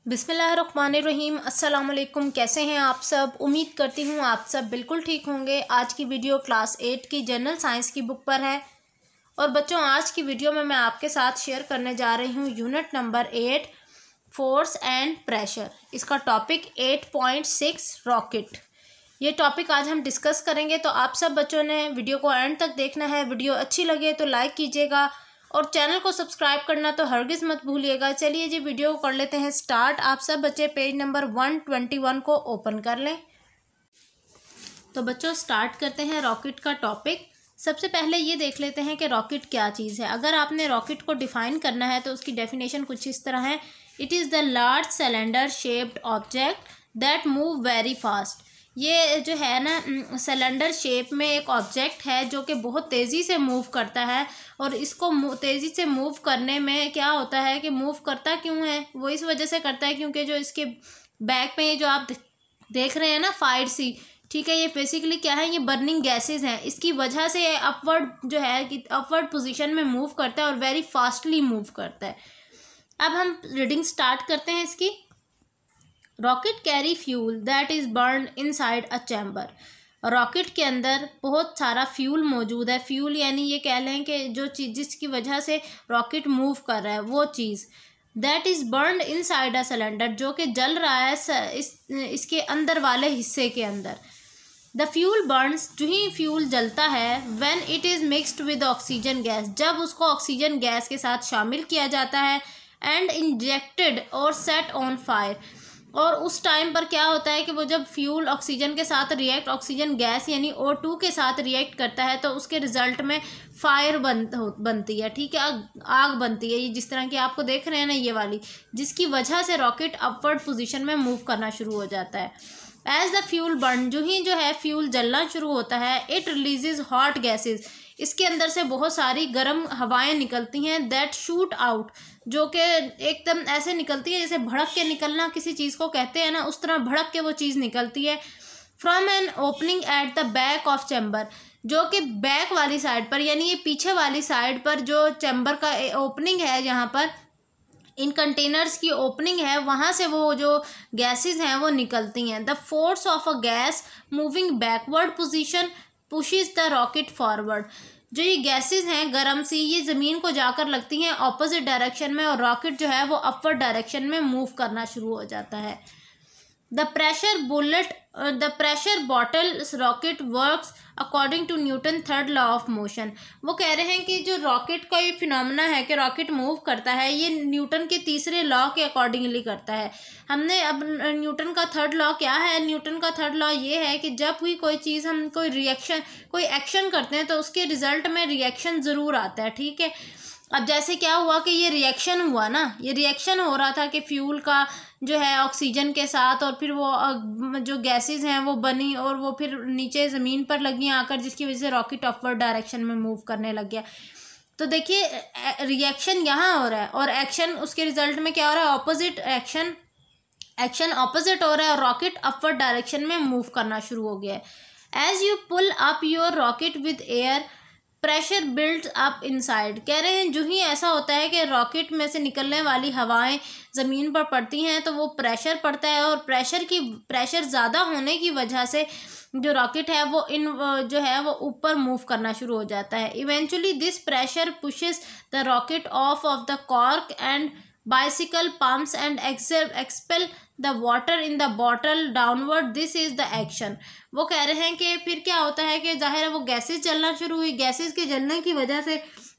बिस्मिल्लाहिर्रहमानिर्रहीम। अस्सलाम वालेकुम। कैसे हैं आप सब? उम्मीद करती हूँ आप सब बिल्कुल ठीक होंगे। आज की वीडियो क्लास 8 की जनरल साइंस की बुक पर है। और बच्चों, आज की वीडियो में मैं आपके साथ शेयर करने जा रही हूँ unit number 8 force and pressure. इसका टॉपिक 8.6 रॉकेट। ये टॉपिक आज हम डिस्कस करेंगे। तो आप सब बच्चों ने वीडियो को एंड तक देखना है। वीडियो अच्छी लगे तो लाइक कीजिएगा और चैनल को सब्सक्राइब करना तो हरगिज़ मत भूलिएगा। चलिए जी, वीडियो को कर लेते हैं स्टार्ट। आप सब बच्चे पेज नंबर 121 को ओपन कर लें। तो बच्चों, स्टार्ट करते हैं रॉकेट का टॉपिक। सबसे पहले ये देख लेते हैं कि रॉकेट क्या चीज़ है। अगर आपने रॉकेट को डिफाइन करना है तो उसकी डेफिनेशन कुछ इस तरह है। It is the large cylinder shaped object that move very fast. ये जो है ना, सिलेंडर शेप में एक ऑब्जेक्ट है जो कि बहुत तेज़ी से मूव करता है। और इसको तेज़ी से मूव करने में क्या होता है कि मूव करता क्यों है, वो इस वजह से करता है क्योंकि जो इसके बैक में जो आप देख रहे हैं ना, फायर सी, ठीक है, ये बेसिकली क्या है, ये बर्निंग गैसेस हैं। इसकी वजह से अपवर्ड जो है कि अपवर्ड पोजीशन में मूव करता है और वेरी फास्टली मूव करता है। अब हम रीडिंग स्टार्ट करते हैं इसकी। Rocket carry fuel that is burn inside a chamber. Rocket के अंदर बहुत सारा फ्यूल मौजूद है। फ्यूल यानी ये कह लें कि जो चीज़ जिसकी वजह से रॉकेट मूव कर रहा है वो चीज़। That is burn inside a cylinder, जो कि जल रहा है इसके अंदर वाले हिस्से के अंदर। द फ्यूल बर्न्स, जो ही फ्यूल जलता है, when it is mixed with oxygen gas, जब उसको ऑक्सीजन गैस के साथ शामिल किया जाता है, एंड इंजेक्टेड और सेट ऑन फायर। और उस टाइम पर क्या होता है कि वो जब फ्यूल ऑक्सीजन के साथ रिएक्ट, ऑक्सीजन गैस यानी O2 के साथ रिएक्ट करता है तो उसके रिजल्ट में फायर बनती है, ठीक है, आग बनती है। ये जिस तरह की आपको देख रहे हैं ना, ये वाली, जिसकी वजह से रॉकेट अपवर्ड पोजीशन में मूव करना शुरू हो जाता है। एज द फ्यूल बर्न, जो ही जो है फ्यूल जलना शुरू होता है, इट रिलीजेज हॉट गैसेज, इसके अंदर से बहुत सारी गर्म हवाएं निकलती हैं। दैट शूट आउट, जो कि एकदम ऐसे निकलती है जैसे भड़क के निकलना किसी चीज़ को कहते हैं ना, उस तरह भड़क के वो चीज़ निकलती है। From an opening at the back of chamber, जो कि बैक वाली साइड पर यानी ये पीछे वाली साइड पर जो चैम्बर का ओपनिंग है, जहाँ पर इन कंटेनर्स की ओपनिंग है, वहाँ से वो जो गैसेस हैं वो निकलती हैं। The force of a gas moving backward position pushes the rocket forward. जो ये गैसेस हैं गर्म सी, ये ज़मीन को जाकर लगती हैं ऑपोजिट डायरेक्शन में और रॉकेट जो है वो अपवर्ड डायरेक्शन में मूव करना शुरू हो जाता है। The pressure bottle rocket works according to Newton third law of motion. वो कह रहे हैं कि जो रॉकेट का ये फिनोमेना है कि रॉकेट मूव करता है, ये न्यूटन के तीसरे लॉ के अकॉर्डिंगली करता है। हमने अब न्यूटन का थर्ड लॉ क्या है? न्यूटन का थर्ड लॉ ये है कि जब भी कोई चीज़, हम कोई एक्शन करते हैं तो उसके रिजल्ट में रिएक्शन ज़रूर आता है, ठीक है। अब जैसे क्या हुआ कि ये रिएक्शन हुआ ना, ये रिएक्शन हो रहा था कि फ्यूल का जो है ऑक्सीजन के साथ, और फिर वो जो गैसेस हैं वो बनी और वो फिर नीचे ज़मीन पर लगी आकर, जिसकी वजह से रॉकेट अपवर्ड डायरेक्शन में मूव करने लग गया। तो देखिए, रिएक्शन यहाँ हो रहा है और एक्शन, उसके रिजल्ट में क्या हो रहा है? ऑपोजिट एक्शन ऑपोजिट हो रहा है और रॉकेट अपवर्ड डायरेक्शन में मूव करना शुरू हो गया है। As you pull up your rocket with air, pressure builds up inside. कह रहे हैं जो ही ऐसा होता है कि रॉकेट में से निकलने वाली हवाएं ज़मीन पर पड़ती हैं तो वो प्रेशर पड़ता है, और प्रेशर ज़्यादा होने की वजह से जो रॉकेट है वो जो है वो ऊपर मूव करना शुरू हो जाता है। Eventually this pressure pushes the rocket of the cork and bicycle pumps and expel the water in the bottle downward. This is the action. वो कह रहे हैं कि फिर क्या होता है कि जाहिर है वो गैसेस जलना शुरू हुई। गैसेस के जलने की वजह से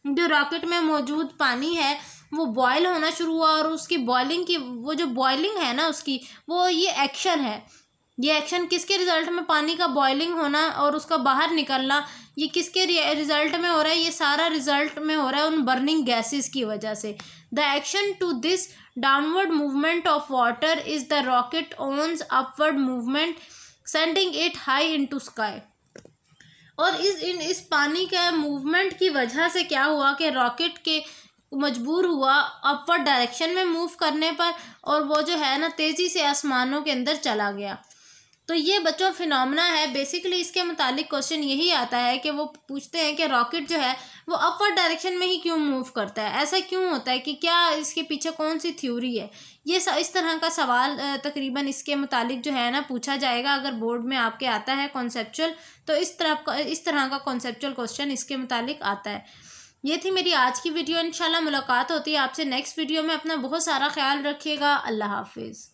जो रॉकेट में मौजूद पानी है वो बॉयल होना शुरू हुआ, और उसकी बॉइलिंग की, वो जो बॉइलिंग है ना उसकी, वो ये एक्शन है। ये एक्शन किसके रिजल्ट में? पानी का बॉइलिंग होना और उसका बाहर निकलना, ये किसके रिजल्ट में हो रहा है? ये सारा रिजल्ट में हो रहा है उन बर्निंग गैसेस की वजह से। The action to this downward movement of water is the rocket owns upward movement sending it high into sky. और इस पानी के मूवमेंट की वजह से क्या हुआ कि रॉकेट के मजबूर हुआ अपवर्ड डायरेक्शन में मूव करने पर, और वो जो है ना तेज़ी से आसमानों के अंदर चला गया। तो ये बच्चों फिनोमेना है। बेसिकली इसके मुतालिक क्वेश्चन यही आता है कि वो पूछते हैं कि रॉकेट जो है वो अपवर्ड डायरेक्शन में ही क्यों मूव करता है, ऐसा क्यों होता है, कि क्या इसके पीछे कौन सी थ्योरी है। ये इस तरह का सवाल तकरीबन इसके मुतालिक जो है ना पूछा जाएगा अगर बोर्ड में आपके आता है कॉन्सेप्चुअल, तो इस तरह का कॉन्सेप्चुअल क्वेश्चन इसके मुतालिक आता है। ये थी मेरी आज की वीडियो। इंशाल्लाह मुलाकात होती है आपसे नेक्स्ट वीडियो में। अपना बहुत सारा ख्याल रखिएगा। अल्लाह हाफिज़।